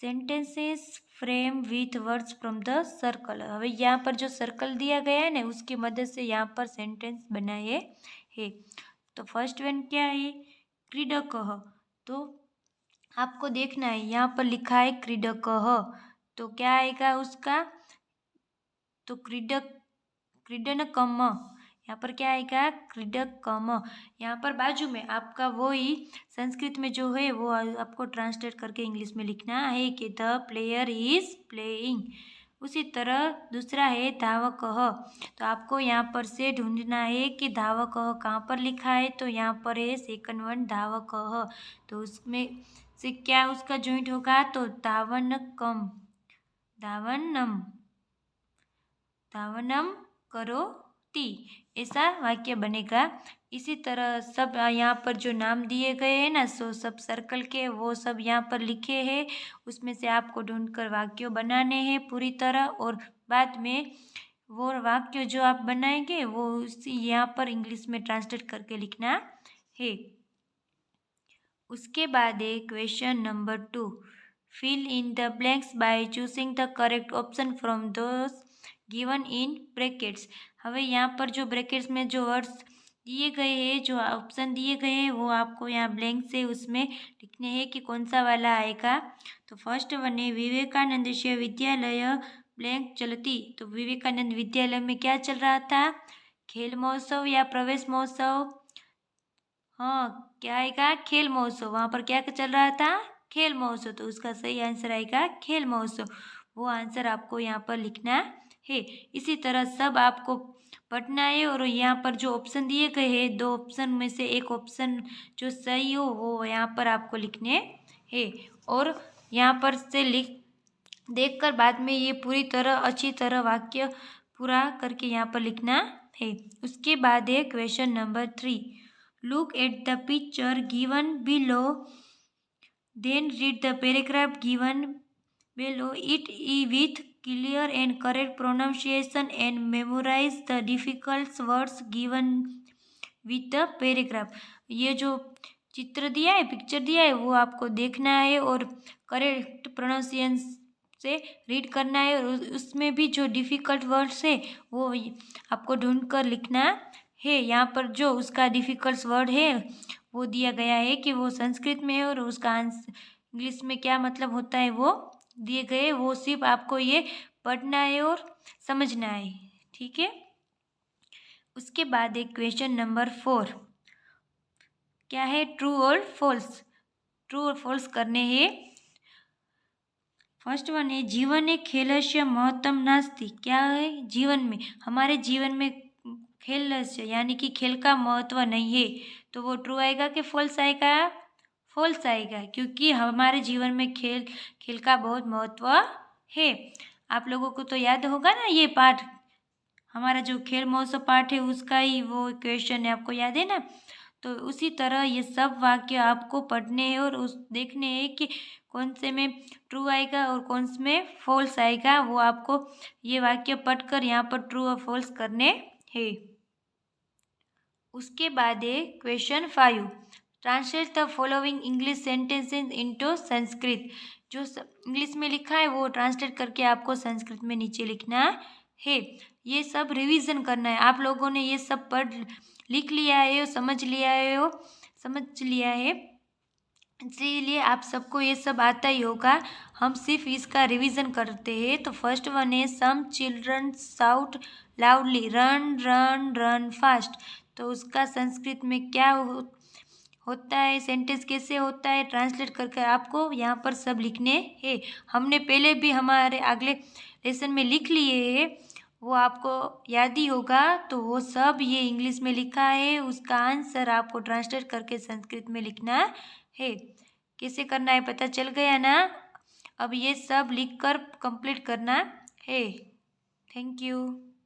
Sentences frame with words from the circle. હવે यहाँ पर जो सर्कल दिया गया है ना उसकी मदद से यहाँ पर सेंटेंस बनाए है। तो फर्स्ट वन क्या है, क्रीडकः। तो आपको देखना है यहाँ पर लिखा है क्रीडकः, तो क्या आएगा उसका, तो क्रीडनकम, यहाँ पर क्या आएगा क्रीडकम। यहाँ पर बाजू में आपका वो ही संस्कृत में जो है वो आपको ट्रांसलेट करके इंग्लिश में लिखना है कि द प्लेयर इज प्लेइंग। उसी तरह दूसरा है धावकः। तो आपको यहाँ पर से ढूंढना है कि धावकः कहाँ पर लिखा है, तो यहाँ पर है सेकंड वन धावकः। तो उसमें से क्या उसका जॉइंट होगा, तो धावनकम, धावनम, धावनम करोति, ऐसा वाक्य बनेगा। इसी तरह सब यहाँ पर जो नाम दिए गए हैं ना सो सब सर्कल के वो सब यहाँ पर लिखे हैं, उसमें से आपको ढूंढकर वाक्य बनाने हैं पूरी तरह, और बाद में वो वाक्य जो आप बनाएंगे वो उसी यहाँ पर इंग्लिश में ट्रांसलेट करके लिखना है। उसके बाद है question number 2, fill in the blanks by choosing the correct option from those given in brackets. हमें यहाँ पर जो ब्रैकेट्स में जो वर्ड्स दिए गए हैं, जो ऑप्शन दिए गए हैं वो आपको यहाँ ब्लैंक से उसमें लिखने हैं कि कौन सा वाला आएगा। तो फर्स्ट वन है विवेकानंद विद्यालय ब्लैंक चलती। तो विवेकानंद विद्यालय में क्या चल रहा था, खेल महोत्सव या प्रवेश महोत्सव, हाँ क्या आएगा खेल महोत्सव, वहाँ पर क्या चल रहा था खेल महोत्सव, तो उसका सही आंसर आएगा खेल महोत्सव। वो आंसर आपको यहाँ पर लिखना है। इसी तरह सब आपको पढ़ना है, और यहाँ पर जो ऑप्शन दिए गए हैं दो ऑप्शन में से एक ऑप्शन जो सही हो वो यहाँ पर आपको लिखने हैं, और यहाँ पर से देखकर बाद में ये पूरी तरह अच्छी तरह वाक्य पूरा करके यहाँ पर लिखना है। उसके बाद है question number 3, look at the picture given below, then read the paragraph given below it with clear and correct pronunciation and memorize the difficult words given with the paragraph। ये जो चित्र दिया है पिक्चर दिया है वो आपको देखना है और करेक्ट प्रोनाउंसिएशन से रीड करना है, और उसमें भी जो डिफ़िकल्ट वर्ड्स है वो आपको ढूंढ कर लिखना है। यहाँ पर जो उसका डिफ़िकल्ट वर्ड है वो दिया गया है कि वो संस्कृत में है, और उसका आंसर इंग्लिश में क्या मतलब होता है वो दिए गए, वो सिर्फ आपको ये पढ़ना है और समझना है, ठीक है। उसके बाद एक क्वेश्चन नंबर 4, क्या है ट्रू और फॉल्स। ट्रू और फॉल्स करने हैं। फर्स्ट वन है जीवने खेलस्य महत्तम नास्ति। क्या है जीवन में, हमारे जीवन में खेलस्य यानी कि खेल का महत्व नहीं है, तो वो ट्रू आएगा कि फॉल्स आएगा, फॉल्स आएगा, क्योंकि हमारे जीवन में खेल का बहुत महत्व है। आप लोगों को तो याद होगा ना ये पाठ, हमारा जो खेल महोत्सव पाठ है उसका ही वो क्वेश्चन है, आपको याद है ना। तो उसी तरह ये सब वाक्य आपको पढ़ने हैं और उस देखने हैं कि कौन से में ट्रू आएगा और कौन से में फॉल्स आएगा, वो आपको ये वाक्य पढ़कर यहाँ पर ट्रू और फॉल्स करने हैं। उसके बाद है question 5, translate the following English sentences into Sanskrit. जो इंग्लिश में लिखा है वो ट्रांसलेट करके आपको संस्कृत में नीचे लिखना है। ये सब रिवीजन करना है, आप लोगों ने ये सब पढ़ लिख लिया है, समझ लिया है, इसीलिए आप सबको ये सब आता ही होगा, हम सिर्फ इसका रिवीजन करते हैं। तो फर्स्ट वन है some children shout loudly run run run fast. तो उसका संस्कृत में क्या होता है, सेंटेंस कैसे होता है, ट्रांसलेट करके आपको यहाँ पर सब लिखने हैं। हमने पहले भी हमारे अगले लेसन में लिख लिए हैं, वो आपको याद ही होगा। तो वो सब ये इंग्लिश में लिखा है, उसका आंसर आपको ट्रांसलेट करके संस्कृत में लिखना है। कैसे करना है पता चल गया ना। अब ये सब लिखकर कंप्लीट करना है। Thank you.